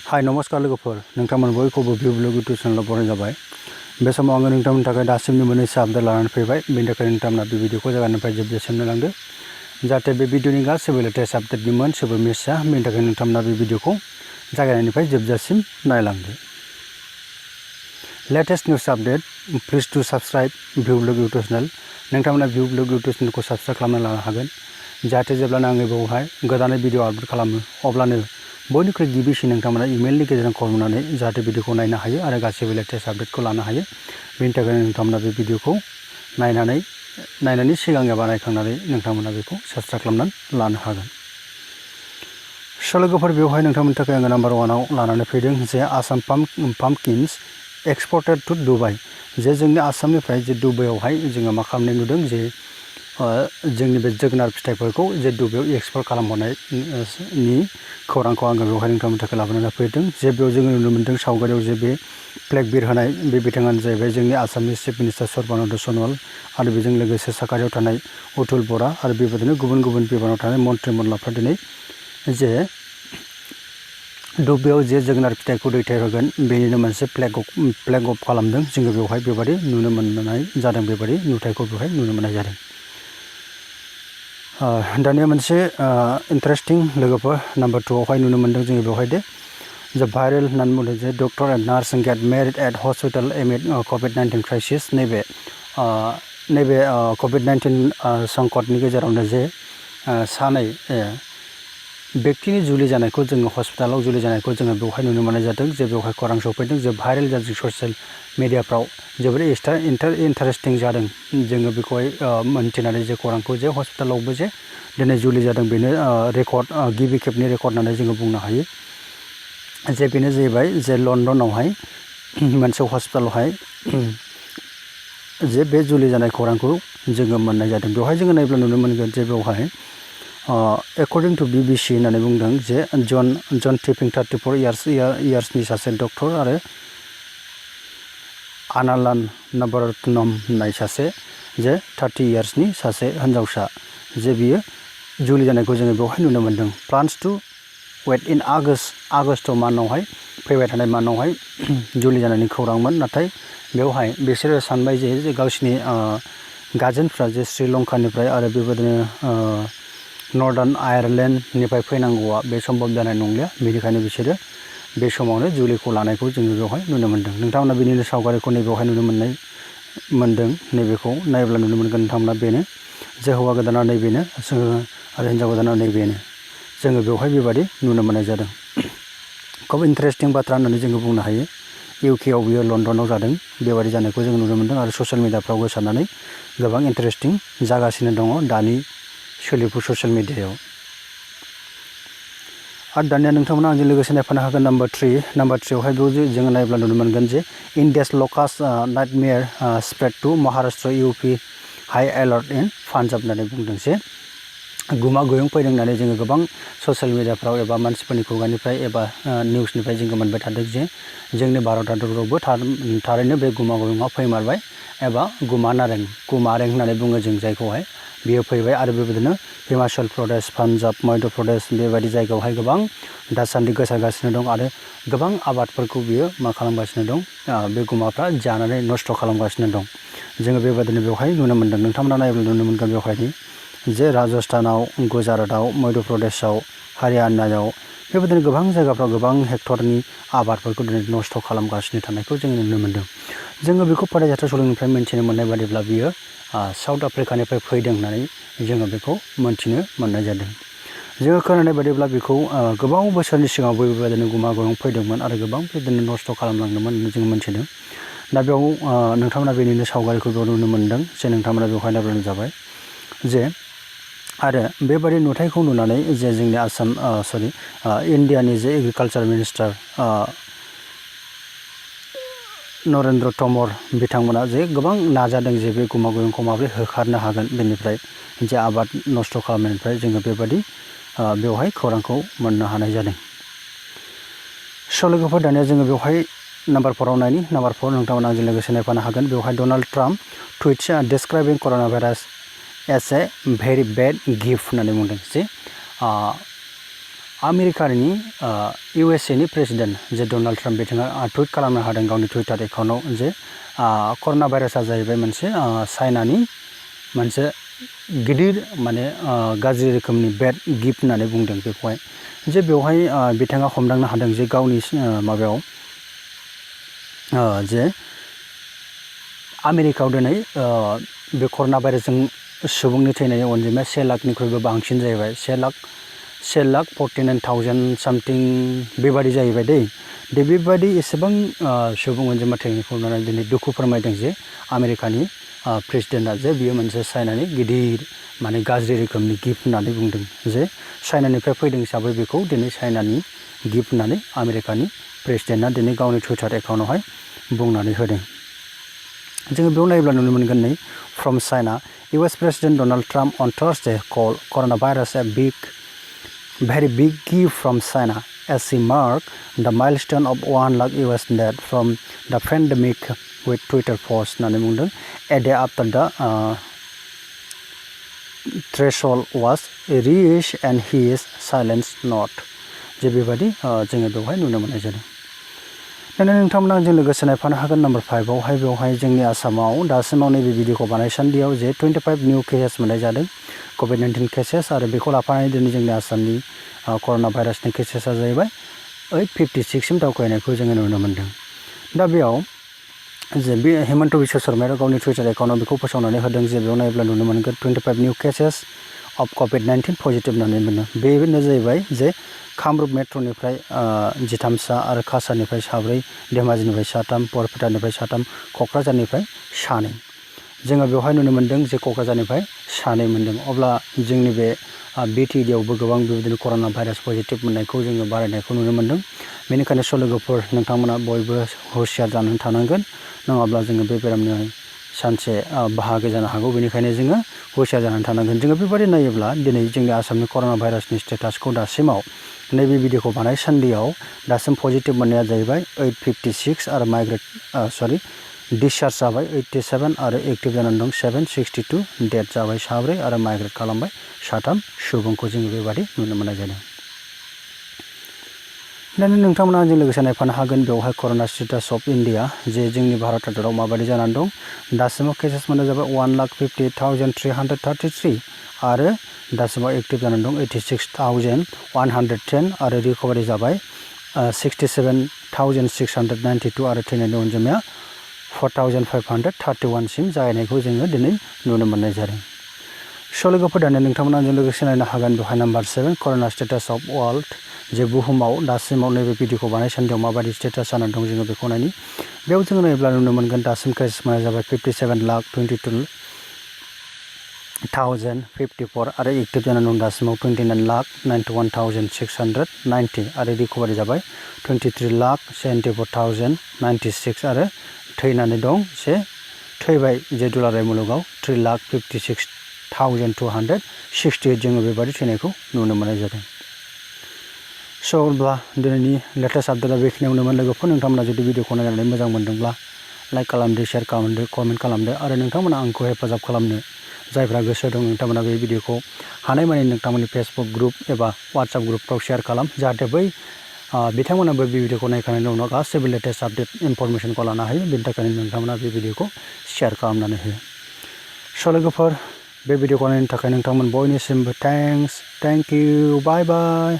हाय नमस्कार लोगोफोर नोंथांमोन बयखौबो भिउ ब्लग इउटुब चेनेलाव बराय जाबाय बे समाव आङो नोंथांमोननि थाखाय दासिमनि मोननैसो आपडेट लानानै फैबाय बेनि थाखाय नोंथांमोना बे भिडिअखौ जागायनायनिफ्राय जोबजासिम नायलांदो जाहाथे बे भिडिअनि गासैबो लेटेस्ट आपडेटनि मोनसेबो मिस जाया बेनि थाखाय नोंथांमोना बे भिडिअखौ जागायनायनिफ्राय जोबजासिम नायलांदो latest news update please to subscribe भिउ ब्लग इउटुब चेनेल नोंथांमोना भिउ ब्लग इउटुब चेनेलखौ सब्सक्राइब खालामना लानो हागोन जाहाथे जेब्लानो आङो बेवहाय गोदानै भिडिअ आपलोड खालामो अब्लानो बयनिख्रुइ गिबिसिन नोंथांमोना इमेलनि गेजेरजों कल हरनानै जाहाथे भिडिअखौ नायनो हायो आरो गासैबो लेटेस्ट आपडेटखौ लानो हायो बेनि थाखाय नोंथांमोना बे भिडिअखौ नायनायनि सिगां एबा नायखांनानै नोंथांमोना बेखौ सब्सक्राइब खालामनानै लानो हागोन लोगोफोर बेवहाय नोंथांमोननि थाखाय आङो नाम्बार 1 आव लानानै फैदों जे आसाम पाम्पकिन्स एक्सपर्टेड टु दुबाइ जे जोंनि आसामनिफ्राय जे दुबाइयावहाय जोङो मा खालामनाय नुदों जे जोंनि बे जोगोनार फिथाइफोरखौ जे दुबाइयाव एक्सपर्ट खालामहरनायनि खौरांखौ आङो बेवहाय नोंथांमोननि थाखाय लाबोनानै फैदों जे बेयाव जोङो नुनो मोन्दों सावगारियाव जे बे फ्लेग बिरहोनाय बे बिथाङानो जाहैबाय जोंनि आसामनि चिफ मिनिस्टार सर्बानन्द सन'वाल आरो बेजों लोगोसे साखाथियाव थानाय अतुल बरा आरो बेबायदिनो गुबुन गुबुन बिबानाव थानाय मन्त्रि मनलाफ्रा दिनै जे दुबाइयाव जे जोगोनार फिथाइखौ दैथायहरगोन बेनिनो मोनसे फ्लेग अफ खालामदों जोङो बेवहाय बेबायदि नुनो मोननाय जादों बेबायदि नुथायखौ बेवहाय नुनो मोननाय जादों दानिया मोनसे इन्टारेस्टिं लोगोफोर नाम्बार 2 आवहाय नुनो मोन्दों जोङो बेवहाय दे जे भाइरेल होननानै बुंदों जे doctor and nurse get married at hospital amid COVID-19 crisis नैबे COVID-19 संकटनि गेजेरावनो जे सानै व्यक्तिनि जुलि जानायखौ जोङो हस्पिटालाव जुलि जानायखौ जोङो बेवहाय नुनो मोननाय जादों जे बेवहाय खौरां सफैदों जे भाइरेल जादों ससियेल मिडियाफ्राव जोबोद इन्टारेस्टिं जादों जोङो बेखौहाय मोन्थिनानै जे खौरांखौ जे हस्पिटालावबो जे दिनै जुलि जादों बेनो रेकर्ड गिबि खेबनि रेकर्ड होननानै जोङो बुंनो हायो जे बेनो जाहैबाय जे लन्डनावहाय मोनसे हस्पिटालावहाय जे बे जुलि जानाय खौरांखौ जोङो मोननाय जादों बेवहाय जोङो नायब्ला नुनो मोनगोन जे बेवहाय एकर्डिं टु BBC होननानै बुंदों जे जन टिपिं 34 इयार्सनि सासे डक्टर आरो आनालान नाबारतनम होननाय सासे जे 30 इयार्सनि सासे हिन्जावसा जे बियो जुलि जानायखौ जोङो बेवहाय नुनो मोन्दों प्लान्स टु वेट इन आगस्ट मान्थआवहाय फैबाय थानाय मान्थआवहाय जुलि जानायनि खौरांमोन नाथाय बेवहाय बिसोरो सानबाय जे गावसिनि गार्जेनफ्रा जे श्रीलंकानिफ्राय आरो बेबायदिनो नर्दार्न आयारलेण्डनिफ्राय फैनांगौआ बे सम्भब जानाय नंलिया बेनिखायनो बिसोरो बे समावनो जुलिखौ लानायखौ जोङो बेवहाय नुनो मोन्दों नोंथांमोना बेनिनो सावगारिखौ नैबेवहाय नुनो मोन्दों नैबेखौ नायोब्ला नुनो मोनगोन नोंथांमोना बेनो जे हौवा गोदाना नैबेनो आरो हिन्जाव गोदाना नैबेनो जोङो बेवहाय बेबादि नुनो मोननाय जादों खोब इन्टारेस्टिं बाथ्रा होननानै जोङो बुंनो हायो UK आव बियो लन्डनाव जादों बेबादि जानायखौ जोङो नुनो मोन्दों आरो ससियेल मिडियाफ्राव गोसारनानै गोबां इन्टारेस्टिं जागासिनो दङ दानि सोलिफु ससियेल मिडियायाव आरो दानिया नोंथांमोना आंजों लोगोसे नायफानो हागोन नाम्बार 3 आवहाय बेयाव जोङो नायोब्ला नुनो मोनगोन जे इन्डियास लकास्ट nightmare spread to Maharashtra UP high alert in Punjab होननानै बुंदों जे गुमा गयं फैदों होननानै जोङो गोबां ससियेल मिडियाफ्राव एबा मानसिफोरनि खुगानिफ्राय एबा निउसनिफ्राय जोङो मोनबाय थादों जे जोंनि भारत हादरावबो थारैनो बे गुमा गयंआ फैमारबाय एबा गुमारें होननानै बुङो जों जायखौहाय बियो फैबाय आरो बेबायदिनो हिमाचल प्रदेश पान्जाब मध्य प्रदेश बेबायदि जायगायावहाय गोबां दासान्दि गोसारगासिनो दं आरो गोबां आबादफोरखौ बियो मा खालामगासिनो दं बे गुमाफ्रा जानानै नस्थ' खालामगासिनो दं जोङो बेबायदिनो बेवहाय नुनो मोन्दों नोंथांमोना नायोब्ला नुनो मोनगोन बेवहायनि जे राजस्थानाव गुजरातआव मध्य प्रदेशआव हारियानायाव बेबायदिनो गोबां जायगाफ्राव गोबां हेक्टरनि आबादफोरखौ दिनै नस्थ' खालामगासिनो थानायखौ जोङो नुनो मोन्दों जोङो बेखौ फरायजाथाव सल'निफ्राय मिन्थिनो मोननाय बादिब्ला बियो साउथ आफ्रिकानिफ्राय फैदों होननानै जोङो बेखौ मोन्थिनो मोननाय जादों जोङो खोनानाय बादिब्ला बेखौ गोबां बोसोरनि सिगाङावबो बेबायदिनो गुमा गयं फैदोंमोन आरो गोबां बिदिनो नस्थ' खालामलांदोंमोन होननानै जों मोन्थिदों दा बेयाव नोंथांमोना बेनिनो सावगारिखौ बेयाव नुनो मोन्दों जे नोंथांमोना बेवहाय नायब्लानो जाबाय जे आरो बेबादि नुथायखौ नुनानै जे जोंनि इन्डियानि जे एग्रिकालचार मिनिस्टार नरेन्द्र तमर बिथांमोना जे गोबां नाजादों जे बे गुमा गयंखौ माबोरै होखारनो हागोन बेनिफ्राय जे आबाद नस्थ' खालामनायनिफ्राय जोङो बेबादि बेवहाय खौरांखौ मोननो हानाय जादों लोगोफोर दानिया जोङो बेवहाय नाम्बार 4 आव नायनि नाम्बार 4 नोंथांमोना आंजों लोगोसे नायफानो हागोन बेवहाय डनाल्ड ट्राम्प टुइट्स डिसक्राइबिं कर'ना virus as a very bad gift होननानै बुंदों जे आमेरिकानि USA नि प्रेसिडेन्ट जे डनाल्ड ट्राम्प बिथाङा टुइट खालामनो हादों गावनि टुइटार एकाउन्टआव जे कर'ना भाइरासआ जाहैबाय मोनसे चाइनानि मोनसे गिदिर माने गाज्रि रोखोमनि बेड गिफ्ट होननानै बुंदों बेखौहाय जे बेवहाय बिथाङा हमदांनो हादों जे गावनि माबायाव जे आमेरिकायाव दिनै बे कर'ना भाइरासजों सुबुंनि थैनायनि अनजिमाया 1 लाखनिख्रुइबो बांसिन जाहैबाय 1,49,000 सामथिं बेबादि जाहैबाय दै बेबादि एसेबां सुबुं अनजिमा थैनायखौ नुनानै दिनै दुखु फोरमायदों जे आमेरिकानि प्रेसिडेन्टआ जे बियो मोनसे चाइनानि गिदिर माने गाज्रि रोखोमनि गिफ्ट होननानै बुंदों जे चाइनानिफ्राय फैदों हिसाबै बेखौ दिनै चाइनानि गिफ्ट होननानै आमेरिकानि प्रेसिडेन्टआ दिनै गावनि टुइटार एकाउन्टआवहाय बुंनानै होदों जोङो बेयाव नायोब्ला नुनो मोनगोन नै from China US President Donald Trump on Thursday called coronavirus a very big gift from China as he marked the milestone of 1 lakh US death from the pandemic with Twitter post होननानै बुंदों a day after the threshold was reached and his silence note जे बेबादि जोङो बेवहाय नुनो मोननाय जादों दाना नोंथांमोना जों लोगोसे नायफानो हागोन नम्बर 5 आवहाय बेवहाय जोंनि आसामाव दासिमाव नैबे भिडिअखौ बानायसान्दियाव जे 25 निउ केसेस मोननाय जादों COVID-19 केसेस आरो बेखौ लाफानानै दिनै जोंनि आसामनि कर'ना भाइरासनि केसेसआ जाहैबाय 856 सिम दावखोनायखौ जोङो नुनो मोनदों दा बेयाव जे बे हेमन्त बिश्व शर्माया गावनि टुइटार एकाउन्टआव बेखौ फोसावनानै होदों जे बेयाव नायोब्ला नुनो मोनगोन 25 new cases of COVID-19 positive होननानै मोनो बेनो जाहैबाय जे कामरुप मेट्र'निफ्राय 13 आरो काछारनिफ्राय 4 धेमाजिनिफ्राय 3 बरपेटानिफ्राय 3 क'क्राझारनिफ्राय 2 जोङो बेवहाय नुनो मोनदों जे क'क्राझारनिफ्राय 2 मोनदों अब्ला जोंनि बे BTDआवबो गोबां बेबायदिनो कर'ना भाइरास पजिटिभ मोननायखौ जोङो बारायनायखौ नुनो मोनदों बेनिखायनो लोगोफोर नोंथांमोना बयबो हुसियार जानानै थानांगोन नङाब्ला जोङो बे बेरामनि सानसे बाहागो जानो हागौ बेनिखायनो जोङो हुसियार जानानै थानांगोन जोङो बेबादि नायोब्ला दिनै जोंनि आसामनि कर'ना भाइरासनि स्टेटासखौ दासिमाव नैबे भिडिअखौ बानायसान्दियाव दासिम पजिटिभ मोननाया जाहैबाय 856 आरो डिसचार्ज जाबाय 87 आरो एक्टिभ जानानै दं 762 डेथ जाबाय 4 आरो माइग्रेट खालामबाय 3 सुबुंखौ जोङो बेबादि नुनो मोननाय जादों दानि नोंथांमोना जों लोगोसे नायफानो हागोन बेवहाय कर'ना स्टेटास अफ इन्डिया जे जोंनि भारत हादराव माबादि जानानै दं दासिमाव केसेस मोननाय जाबाय 1,58,333 आरो दासिमाव एक्टिभ जानानै दं 86,110 आरो रिकभारि जाबाय 67,692 आरो थैनायनि अनजिमाया 4,531 सिम जाहैनायखौ जोङो दिनै नुनो मोननाय जादों लोगोफोर दानो नोंथांमोना जों लोगोसे नायनो हागोन बेवहाय number 7 corona status of world जे बुहुमाव दासिमाव नैबे भिडिअखौ बानायसान्दियाव माबादि स्टेटास जानानै दं जोङो बेखौ नायनि बेयाव जोङो नायोब्ला नुनो मोनगोन दासिम केसेस मोननाय जाबाय 57,22,054 आरो एक्टिभ जानानै दं दासिमाव 29,91,690 आरो रिकभारि जाबाय 23,74,096 आरो थैनानै दं जे थैबाय जे दुलाराय मुलुगाव 3,56,268 जोङो बेबादि थैनायखौ नुनो मोननाय जादों अब्ला दिनैनि लेटेस्ट आपडेटआ बेखिनियावनोमोन लोगोफोर नोंथांमोना जुदि भिडिअखौ नायनानै मोजां मोनदोंब्ला लाइक खालामदो शेयार खालामदो कमेन्ट खालामदो आरो नोंथांमोना आंखौ हेफाजाब खालामनो जायफ्रा गोसो दं नोंथांमोना बे भिडिअखौ हानायमानि नोंथांमोननि फेसबुक ग्रुप एबा वाट्सएप ग्रुपफ्राव शेयार खालाम जाहाथे बै बिथांमोनाबो बे भिडिअखौ नायखांनायनि उनाव गासैबो लेटेस्ट आपडेट इनफरमेसनखौ लानो हायो बेनि थाखायनो नोंथांमोना बे भिडिअखौ शेयार खालामनानै हो लोगोफोर बे भिडिअखौ नायनो थाखाय नोंथांमोन बयनिसिमबो थैंक इउ बाय बाय